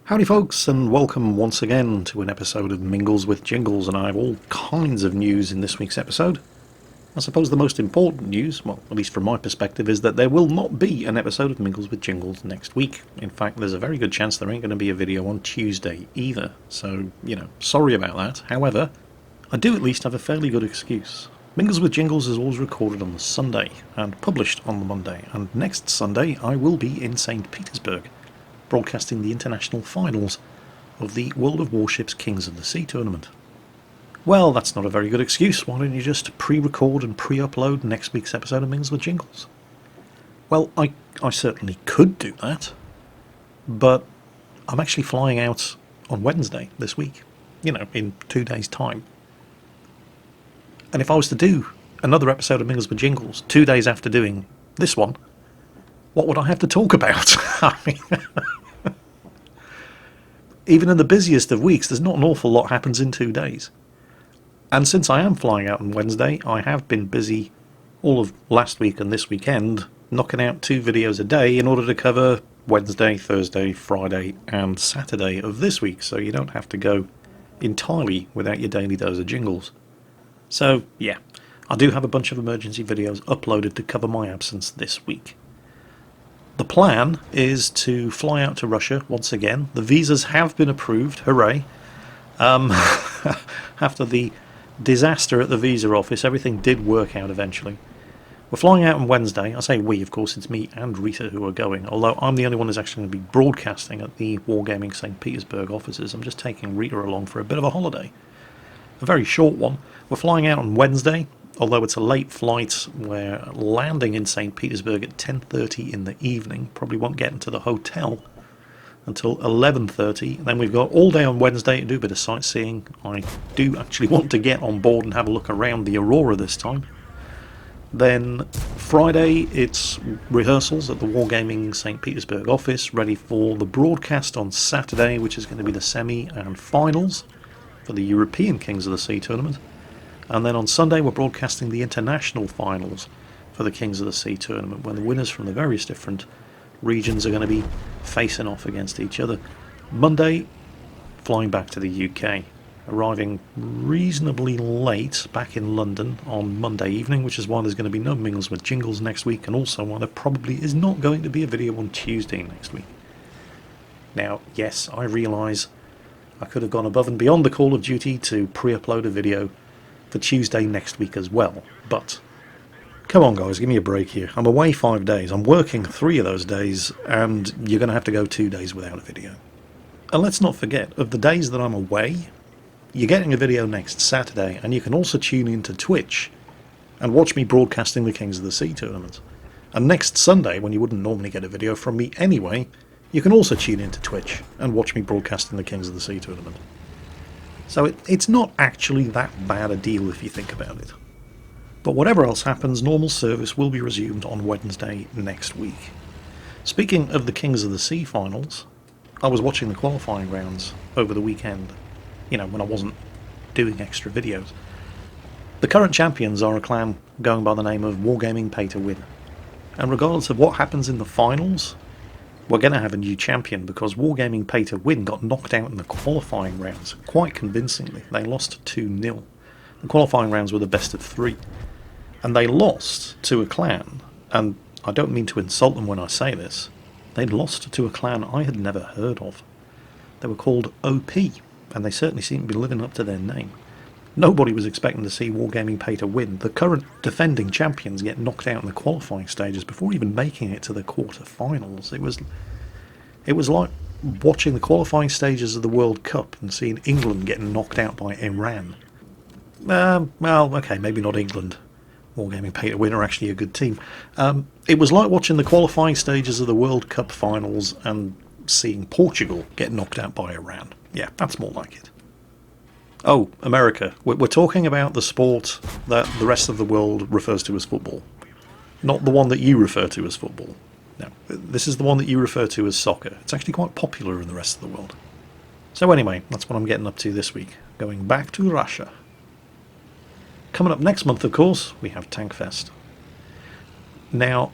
Howdy folks, and welcome once again to an episode of Mingles with Jingles, and I have all kinds of news in this week's episode. I suppose the most important news, well, at least from my perspective, is that there will not be an episode of Mingles with Jingles next week. In fact, there's a very good chance there ain't going to be a video on Tuesday either, so, sorry about that. However, I do at least have a fairly good excuse. Mingles with Jingles is always recorded on the Sunday, and published on the Monday, and next Sunday I will be in St. Petersburg, broadcasting the international finals of the World of Warships Kings of the Sea tournament. Well, that's not a very good excuse. Why don't you just pre-record and pre-upload next week's episode of Mingles with Jingles? Well, I certainly could do that, but I'm actually flying out on Wednesday this week, in 2 days' time. And if I was to do another episode of Mingles with Jingles 2 days after doing this one, what would I have to talk about? I mean, even in the busiest of weeks, there's not an awful lot happens in 2 days. And since I am flying out on Wednesday, I have been busy all of last week and this weekend knocking out 2 videos a day in order to cover Wednesday, Thursday, Friday and Saturday of this week, so you don't have to go entirely without your daily dose of jingles. So, yeah, I do have a bunch of emergency videos uploaded to cover my absence this week. The plan is to fly out to Russia once again. The visas have been approved, hooray. After the disaster at the visa office, everything did work out eventually. We're flying out on Wednesday. I say we, of course, it's me and Rita who are going, although I'm the only one who's actually going to be broadcasting at the Wargaming St. Petersburg offices. I'm just taking Rita along for a bit of a holiday. A very short one. We're flying out on Wednesday, although it's a late flight. We're landing in St. Petersburg at 10:30 in the evening. Probably won't get into the hotel until 11:30. Then we've got all day on Wednesday to do a bit of sightseeing. I do actually want to get on board and have a look around the Aurora this time. Then Friday it's rehearsals at the Wargaming St. Petersburg office, ready for the broadcast on Saturday, which is going to be the semi and finals for the European Kings of the Sea tournament. And then on Sunday we're broadcasting the international finals for the Kings of the Sea tournament, when the winners from the various different regions are going to be facing off against each other. Monday, flying back to the UK, arriving reasonably late back in London on Monday evening, which is why there's going to be no Mingles with Jingles next week, and also why there probably is not going to be a video on Tuesday next week. Now, yes, I realise I could have gone above and beyond the call of duty to pre-upload a video for Tuesday next week as well, but come on guys, give me a break here. I'm away 5 days, I'm working 3 of those days, and you're going to have to go 2 days without a video. And let's not forget, of the days that I'm away, you're getting a video next Saturday, and you can also tune into Twitch and watch me broadcasting the Kings of the Sea tournament. And next Sunday, when you wouldn't normally get a video from me anyway, you can also tune into Twitch and watch me broadcasting the Kings of the Sea tournament. So it's not actually that bad a deal if you think about it. But whatever else happens, normal service will be resumed on Wednesday next week. Speaking of the Kings of the Sea finals, I was watching the qualifying rounds over the weekend, when I wasn't doing extra videos. The current champions are a clan going by the name of Wargaming Pay to Win. And regardless of what happens in the finals, we're going to have a new champion, because Wargaming Pay to Win got knocked out in the qualifying rounds quite convincingly. They lost 2-0. The qualifying rounds were the best of 3. And they lost to a clan, and I don't mean to insult them when I say this, they'd lost to a clan I had never heard of. They were called OP, and they certainly seem to be living up to their name. Nobody was expecting to see Wargaming Pay to Win, the current defending champions, get knocked out in the qualifying stages before even making it to the quarter-finals. It was like watching the qualifying stages of the World Cup and seeing England getting knocked out by Iran. Well, okay, maybe not England. Wargaming Pay to Win are actually a good team. It was like watching the qualifying stages of the World Cup finals and seeing Portugal get knocked out by Iran. Yeah, that's more like it. Oh, America. We're talking about the sport that the rest of the world refers to as football. Not the one that you refer to as football. No, this is the one that you refer to as soccer. It's actually quite popular in the rest of the world. So anyway, that's what I'm getting up to this week. Going back to Russia. Coming up next month, of course, we have Tankfest. Now,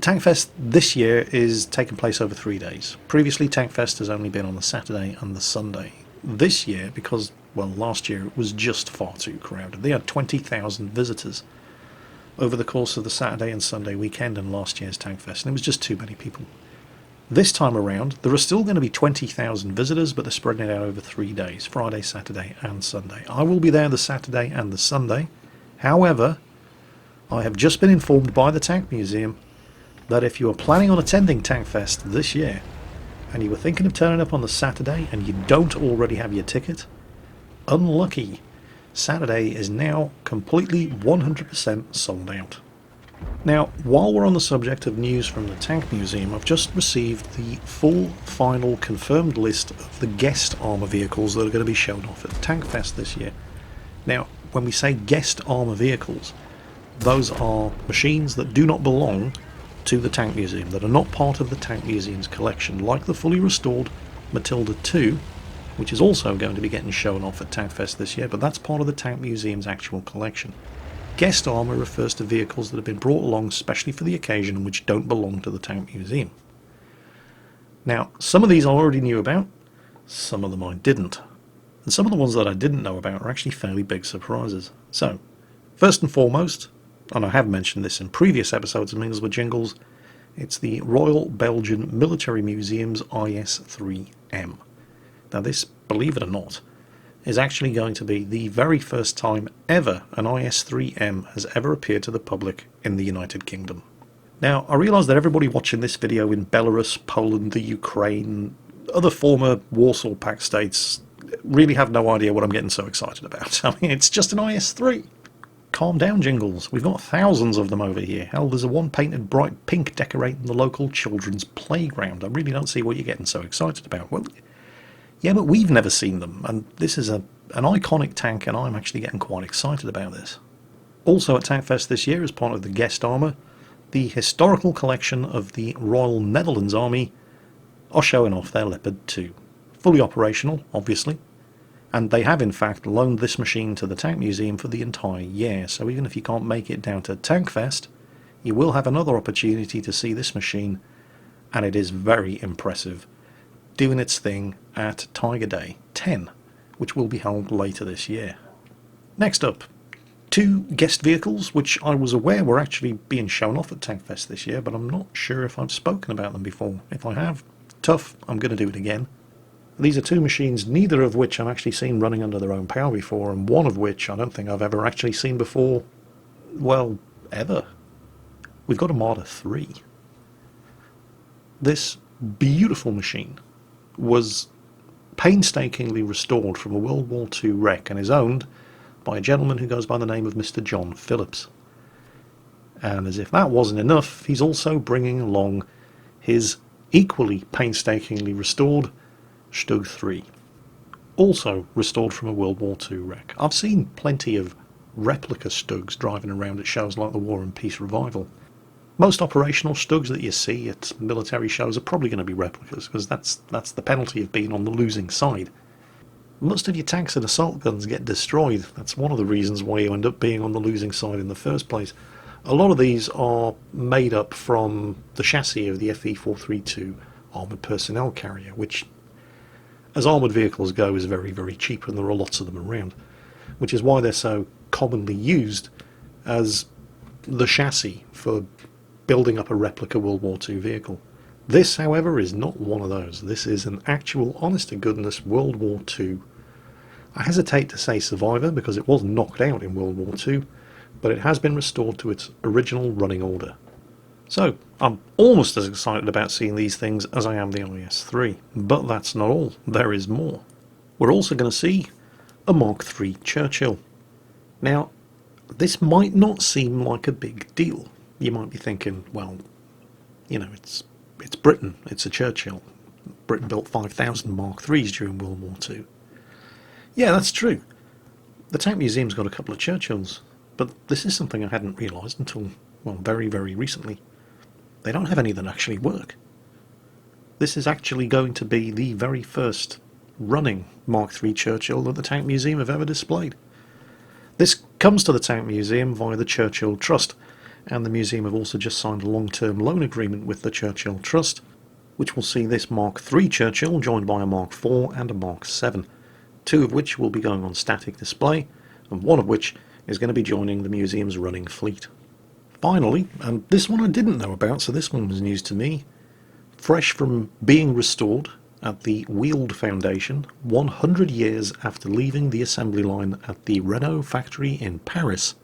Tankfest this year is taking place over 3 days. Previously, Tankfest has only been on the Saturday and the Sunday. This year, because, well, last year it was just far too crowded. They had 20,000 visitors over the course of the Saturday and Sunday weekend in last year's Tankfest, and it was just too many people. This time around, there are still going to be 20,000 visitors, but they're spreading it out over 3 days, Friday, Saturday and Sunday. I will be there the Saturday and the Sunday. However, I have just been informed by the Tank Museum that if you are planning on attending Tankfest this year, and you were thinking of turning up on the Saturday and you don't already have your ticket, unlucky. Saturday is now completely 100% sold out. Now, while we're on the subject of news from the Tank Museum, I've just received the full, final, confirmed list of the guest armour vehicles that are going to be shown off at Tankfest this year. Now, when we say guest armour vehicles, those are machines that do not belong to the Tank Museum, that are not part of the Tank Museum's collection, like the fully restored Matilda II, which is also going to be getting shown off at Tankfest this year, but that's part of the Tank Museum's actual collection. Guest armour refers to vehicles that have been brought along specially for the occasion and which don't belong to the Tank Museum. Now, some of these I already knew about, some of them I didn't. And some of the ones that I didn't know about are actually fairly big surprises. So, first and foremost, and I have mentioned this in previous episodes of Mingles with Jingles, it's the Royal Belgian Military Museum's IS-3M. Now this, believe it or not, is actually going to be the very first time ever an IS-3M has ever appeared to the public in the United Kingdom. Now, I realise that everybody watching this video in Belarus, Poland, the Ukraine, other former Warsaw Pact states really have no idea what I'm getting so excited about. I mean, it's just an IS-3. Calm down, Jingles. We've got thousands of them over here. Hell, there's a one painted bright pink decorating the local children's playground. I really don't see what you're getting so excited about. Well, yeah, but we've never seen them, and this is an iconic tank, and I'm actually getting quite excited about this. Also at Tankfest this year, as part of the guest armour, the historical collection of the Royal Netherlands Army are showing off their Leopard 2. Fully operational, obviously. And they have in fact loaned this machine to the Tank Museum for the entire year, so even if you can't make it down to Tankfest, you will have another opportunity to see this machine, and it is very impressive, doing its thing at Tiger Day 10, which will be held later this year. Next up, 2 guest vehicles, which I was aware were actually being shown off at Tankfest this year, but I'm not sure if I've spoken about them before. If I have, tough, I'm going to do it again. These are 2 machines, neither of which I've actually seen running under their own power before, and one of which I don't think I've ever actually seen before, well, ever. We've got a Marder 3. This beautiful machine was painstakingly restored from a World War II wreck and is owned by a gentleman who goes by the name of Mr. John Phillips. And as if that wasn't enough, he's also bringing along his equally painstakingly restored Stug 3, also restored from a World War II wreck. I've seen plenty of replica Stugs driving around at shows like the War and Peace Revival. Most operational Stugs that you see at military shows are probably going to be replicas, because that's the penalty of being on the losing side. Most of your tanks and assault guns get destroyed. That's one of the reasons why you end up being on the losing side in the first place. A lot of these are made up from the chassis of the FE-432 armoured personnel carrier, which, as armoured vehicles go, is very, very cheap, and there are lots of them around, which is why they're so commonly used as the chassis for building up a replica World War II vehicle. This, however, is not one of those. This is an actual, honest-to-goodness World War II. I hesitate to say survivor, because it was knocked out in World War II, but it has been restored to its original running order. So, I'm almost as excited about seeing these things as I am the IS-3, but that's not all. There is more. We're also going to see a Mark III Churchill. Now, this might not seem like a big deal. You might be thinking, well, you know, it's Britain, it's a Churchill. Britain built 5,000 Mark IIIs during World War II. Yeah, that's true. The Tank Museum's got a couple of Churchills, but this is something I hadn't realised until, well, very, very recently. They don't have any that actually work. This is actually going to be the very first running Mark III Churchill that the Tank Museum have ever displayed. This comes to the Tank Museum via the Churchill Trust, and the museum have also just signed a long-term loan agreement with the Churchill Trust, which will see this Mark III Churchill joined by a Mark IV and a Mark VII, two of which will be going on static display, and one of which is going to be joining the museum's running fleet. Finally, and this one I didn't know about, so this one was news to me, fresh from being restored at the Weald Foundation 100 years after leaving the assembly line at the Renault factory in Paris,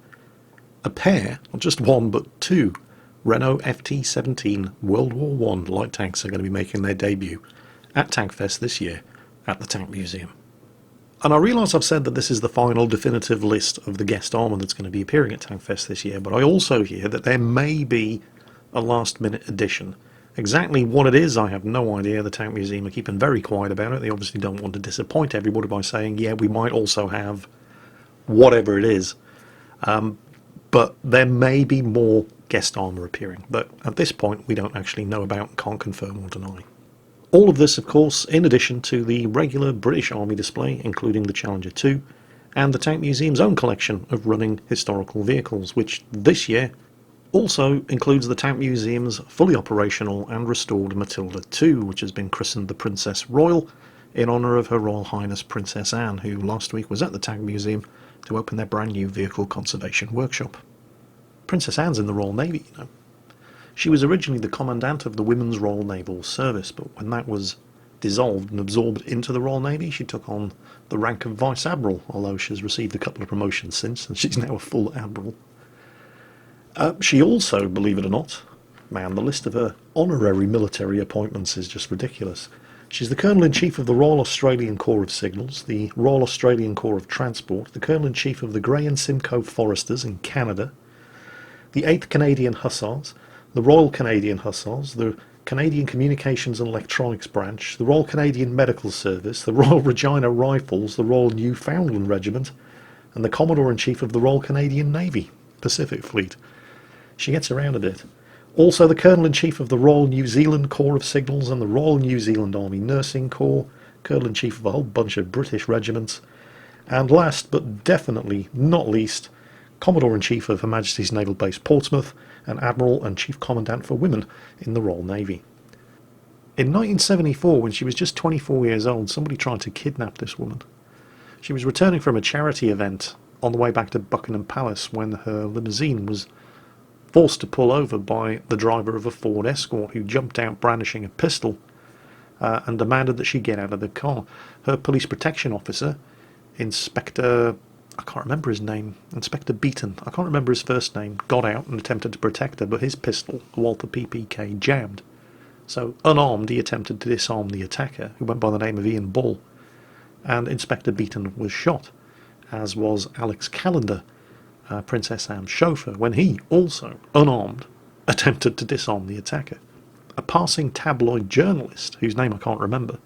a pair, not just one but two, Renault FT-17 World War I light tanks are going to be making their debut at Tankfest this year at the Tank Museum. And I realise I've said that this is the final definitive list of the guest armour that's going to be appearing at Tankfest this year, but I also hear that there may be a last-minute addition. Exactly what it is, I have no idea. The Tank Museum are keeping very quiet about it. They obviously don't want to disappoint everybody by saying, yeah, we might also have whatever it is. But there may be more guest armour appearing, but at this point we don't actually know about and can't confirm or deny. All of this, of course, in addition to the regular British Army display, including the Challenger 2, and the Tank Museum's own collection of running historical vehicles, which this year also includes the Tank Museum's fully operational and restored Matilda 2, which has been christened the Princess Royal in honour of Her Royal Highness Princess Anne, who last week was at the Tank Museum to open their brand new vehicle conservation workshop. Princess Anne's in the Royal Navy, you know. She was originally the Commandant of the Women's Royal Naval Service, but when that was dissolved and absorbed into the Royal Navy, she took on the rank of Vice Admiral, although she's received a couple of promotions since, and she's now a full Admiral. She also, believe it or not, man, the list of her honorary military appointments is just ridiculous. She's the Colonel-in-Chief of the Royal Australian Corps of Signals, the Royal Australian Corps of Transport, the Colonel-in-Chief of the Grey and Simcoe Foresters in Canada, the 8th Canadian Hussars, the Royal Canadian Hussars, the Canadian Communications and Electronics Branch, the Royal Canadian Medical Service, the Royal Regina Rifles, the Royal Newfoundland Regiment, and the Commodore-in-Chief of the Royal Canadian Navy, Pacific Fleet. She gets around a bit. Also the Colonel-in-Chief of the Royal New Zealand Corps of Signals and the Royal New Zealand Army Nursing Corps, Colonel-in-Chief of a whole bunch of British regiments, and last but definitely not least, Commodore-in-Chief of Her Majesty's Naval Base Portsmouth, and Admiral and Chief Commandant for Women in the Royal Navy. In 1974, when she was just 24 years old, somebody tried to kidnap this woman. She was returning from a charity event on the way back to Buckingham Palace when her limousine was forced to pull over by the driver of a Ford Escort, who jumped out brandishing a pistol and demanded that she get out of the car. Her police protection officer, Inspector... I can't remember his name, Inspector Beaton, I can't remember his first name, got out and attempted to protect her, but his pistol, the Walther PPK, jammed. So, unarmed, he attempted to disarm the attacker, who went by the name of Ian Ball, and Inspector Beaton was shot, as was Alex Callender, Princess Anne's chauffeur, when he, also unarmed, attempted to disarm the attacker. A passing tabloid journalist, whose name I can't remember,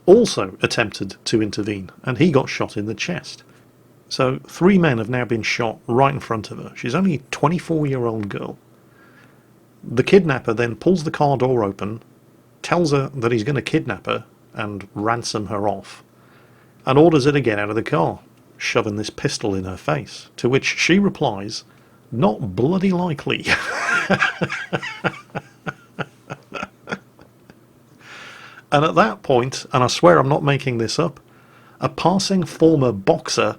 also attempted to intervene, and he got shot in the chest. So 3 men have now been shot right in front of her. She's only a 24-year-old girl. The kidnapper then pulls the car door open, tells her that he's going to kidnap her and ransom her off, and orders her to get out of the car, shoving this pistol in her face, to which she replies, "Not bloody likely." And at that point, and I swear I'm not making this up, a passing former boxer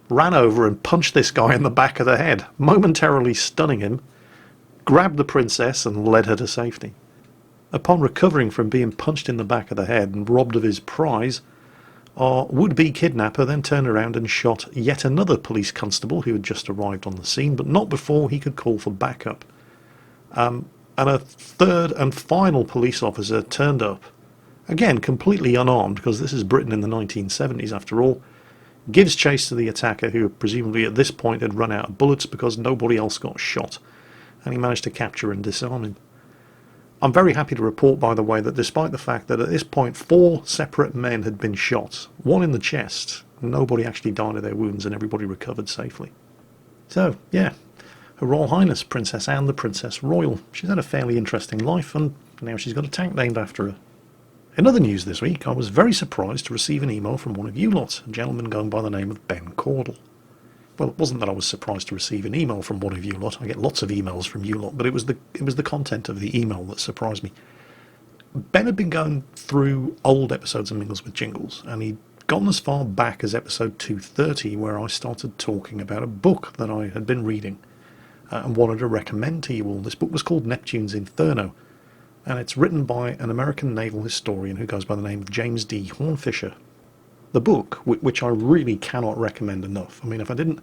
ran over and punched this guy in the back of the head, momentarily stunning him, grabbed the princess and led her to safety. Upon recovering from being punched in the back of the head and robbed of his prize, our would-be kidnapper then turned around and shot yet another police constable who had just arrived on the scene, but not before he could call for backup. And a third and final police officer turned up, again completely unarmed, because this is Britain in the 1970s after all, gives chase to the attacker, who presumably at this point had run out of bullets because nobody else got shot, and he managed to capture and disarm him. I'm very happy to report, by the way, that despite the fact that at this point 4 separate men had been shot, one in the chest, nobody actually died of their wounds and everybody recovered safely. So, yeah, Her Royal Highness Princess Anne, the Princess Royal. She's had a fairly interesting life, and now she's got a tank named after her. In other news this week, I was very surprised to receive an email from one of you lot, a gentleman going by the name of Ben Caudle. Well, it wasn't that I was surprised to receive an email from one of you lot. I get lots of emails from you lot, but it was the content of the email that surprised me. Ben had been going through old episodes of Mingles with Jingles, and he'd gone as far back as episode 230, where I started talking about a book that I had been reading and wanted to recommend to you all. This book was called Neptune's Inferno, and it's written by an American naval historian who goes by the name of James D. Hornfisher. The book, which I really cannot recommend enough. I mean, if I didn't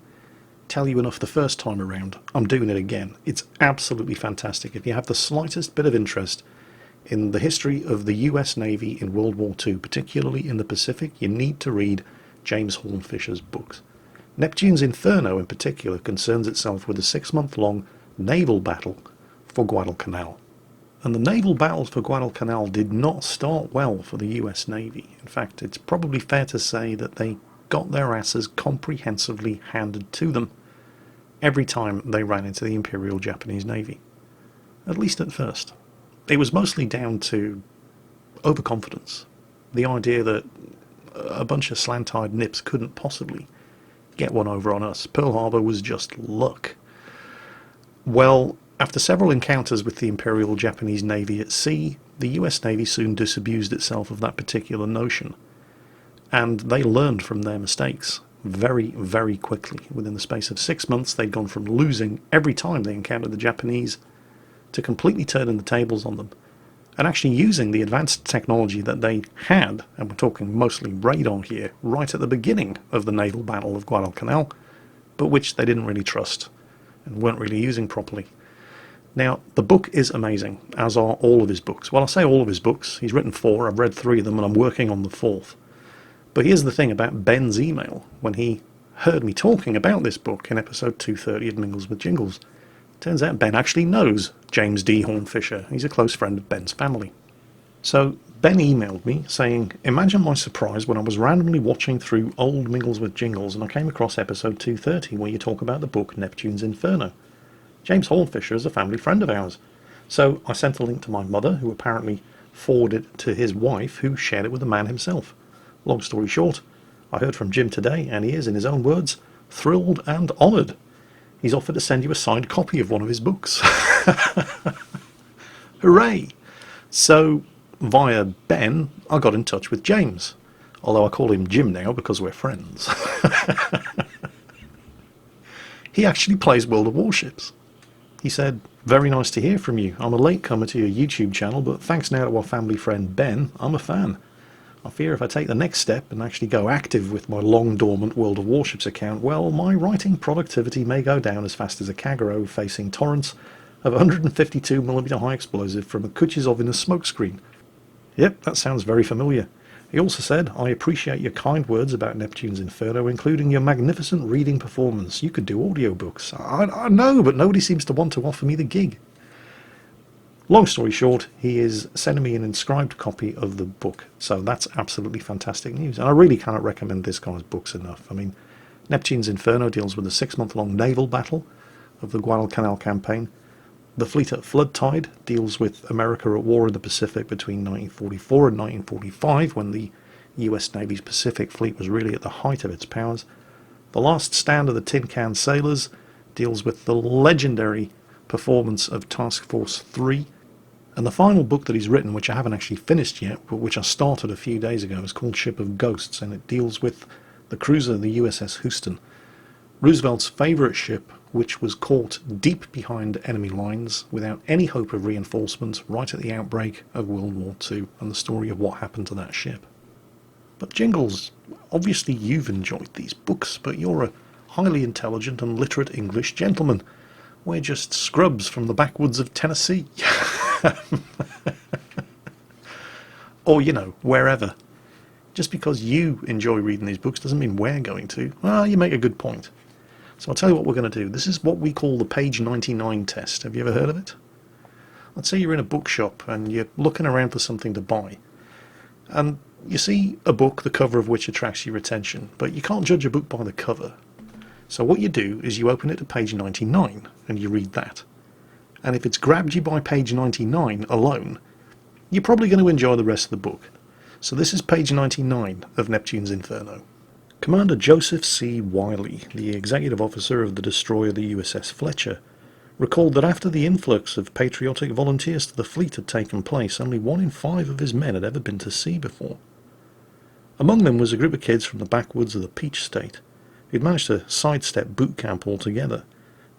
tell you enough the first time around, I'm doing it again. It's absolutely fantastic. If you have the slightest bit of interest in the history of the US Navy in World War II, particularly in the Pacific, you need to read James Hornfisher's books. Neptune's Inferno, in particular, concerns itself with a 6-month-long naval battle for Guadalcanal. And the naval battles for Guadalcanal did not start well for the US Navy. In fact, it's probably fair to say that they got their asses comprehensively handed to them every time they ran into the Imperial Japanese Navy. At least at first. It was mostly down to overconfidence. The idea that a bunch of slant-eyed nips couldn't possibly get one over on us. Pearl Harbor was just luck. Well, after several encounters with the Imperial Japanese Navy at sea, the US Navy soon disabused itself of that particular notion. And they learned from their mistakes very, very quickly. Within the space of 6 months, they'd gone from losing every time they encountered the Japanese to completely turning the tables on them and actually using the advanced technology that they had, and we're talking mostly radar here, right at the beginning of the naval battle of Guadalcanal, but which they didn't really trust and weren't really using properly. Now, the book is amazing, as are all of his books. Well, I say all of his books. He's written 4. I've read 3 of them, and I'm working on the 4th. But here's the thing about Ben's email. When he heard me talking about this book in episode 230 of Mingles with Jingles, turns out Ben actually knows James D. Hornfisher. He's a close friend of Ben's family. So Ben emailed me saying, imagine my surprise when I was randomly watching through old Mingles with Jingles and I came across episode 230 where you talk about the book Neptune's Inferno. James Hornfisher is a family friend of ours. So I sent a link to my mother, who apparently forwarded it to his wife, who shared it with the man himself. Long story short, I heard from Jim today, and he is, in his own words, thrilled and honoured. He's offered to send you a signed copy of one of his books. Hooray! So, via Ben, I got in touch with James. Although I call him Jim now because we're friends. He actually plays World of Warships. He said, very nice to hear from you. I'm a latecomer to your YouTube channel, but thanks now to our family friend Ben, I'm a fan. I fear if I take the next step and actually go active with my long-dormant World of Warships account, well, my writing productivity may go down as fast as a Kagero facing torrents of 152mm high explosive from a Kuchizov in a smokescreen. Yep, that sounds very familiar. He also said, I appreciate your kind words about Neptune's Inferno, including your magnificent reading performance. You could do audiobooks. I know, but nobody seems to want to offer me the gig. Long story short, he is sending me an inscribed copy of the book, so that's absolutely fantastic news. And I really cannot recommend this guy's books enough. I mean, Neptune's Inferno deals with a 6-month-long naval battle of the Guadalcanal campaign. The Fleet at Flood Tide deals with America at war in the Pacific between 1944 and 1945, when the US Navy's Pacific Fleet was really at the height of its powers. The Last Stand of the Tin Can Sailors deals with the legendary performance of Task Force 3. And the final book that he's written, which I haven't actually finished yet, but which I started a few days ago, is called Ship of Ghosts, and it deals with the cruiser, the USS Houston, Roosevelt's favourite ship, which was caught deep behind enemy lines without any hope of reinforcement right at the outbreak of World War II, and the story of what happened to that ship. But Jingles, obviously you've enjoyed these books, but you're a highly intelligent and literate English gentleman. We're just scrubs from the backwoods of Tennessee. Or, you know, wherever. Just because you enjoy reading these books doesn't mean we're going to. Well, you make a good point. So I'll tell you what we're going to do. This is what we call the page 99 test. Have you ever heard of it? Let's say you're in a bookshop and you're looking around for something to buy. And you see a book, the cover of which attracts your attention, but you can't judge a book by the cover. So what you do is you open it to page 99 and you read that. And if it's grabbed you by page 99 alone, you're probably going to enjoy the rest of the book. So this is page 99 of Neptune's Inferno. Commander Joseph C. Wiley, the executive officer of the destroyer the USS Fletcher, recalled that after the influx of patriotic volunteers to the fleet had taken place, only 1 in 5 of his men had ever been to sea before. Among them was a group of kids from the backwoods of the Peach State, who'd managed to sidestep boot camp altogether.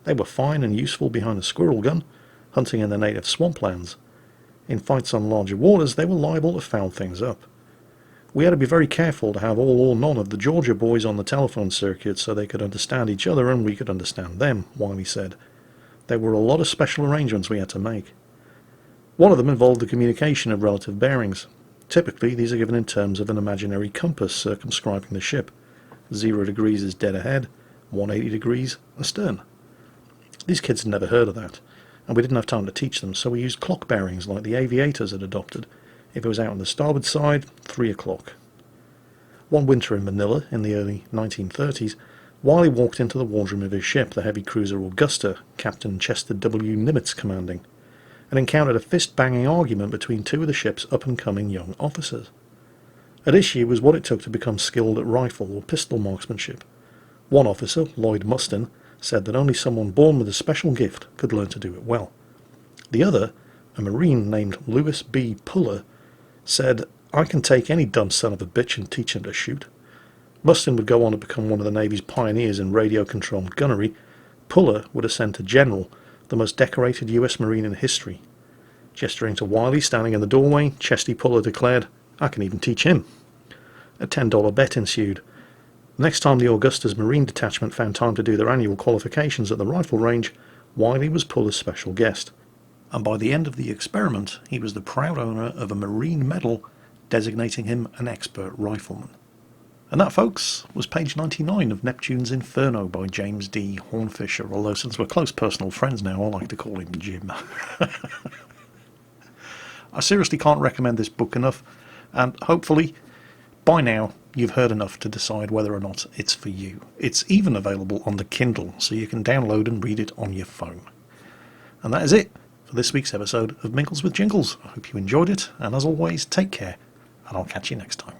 They were fine and useful behind a squirrel gun, hunting in the native swamplands. In fights on larger waters, they were liable to foul things up. We had to be very careful to have all or none of the Georgia boys on the telephone circuit so they could understand each other and we could understand them, Wiley said. There were a lot of special arrangements we had to make. One of them involved the communication of relative bearings. Typically, these are given in terms of an imaginary compass circumscribing the ship. 0 degrees is dead ahead, 180 degrees astern. These kids had never heard of that, and we didn't have time to teach them, so we used clock bearings like the aviators had adopted. If it was out on the starboard side, 3 o'clock. One winter in Manila, in the early 1930s, Wiley walked into the wardroom of his ship, the heavy cruiser Augusta, Captain Chester W. Nimitz commanding, and encountered a fist-banging argument between 2 of the ship's up-and-coming young officers. At issue was what it took to become skilled at rifle or pistol marksmanship. One officer, Lloyd Mustin, said that only someone born with a special gift could learn to do it well. The other, a Marine named Lewis B. Puller, said, "I can take any dumb son of a bitch and teach him to shoot." Mustin would go on to become one of the Navy's pioneers in radio-controlled gunnery. Puller would ascend to General, the most decorated US Marine in history. Gesturing to Wiley standing in the doorway, Chesty Puller declared, "I can even teach him." A $10 bet ensued. The next time the Augusta's Marine detachment found time to do their annual qualifications at the rifle range, Wiley was Puller's special guest. And by the end of the experiment, he was the proud owner of a Marine medal designating him an expert rifleman. And that, folks, was page 99 of Neptune's Inferno by James D. Hornfisher, although since we're close personal friends now, I like to call him Jim. I seriously can't recommend this book enough, and hopefully, by now, you've heard enough to decide whether or not it's for you. It's even available on the Kindle, so you can download and read it on your phone. And that is it for this week's episode of Mingles with Jingles. I hope you enjoyed it, and as always, take care, and I'll catch you next time.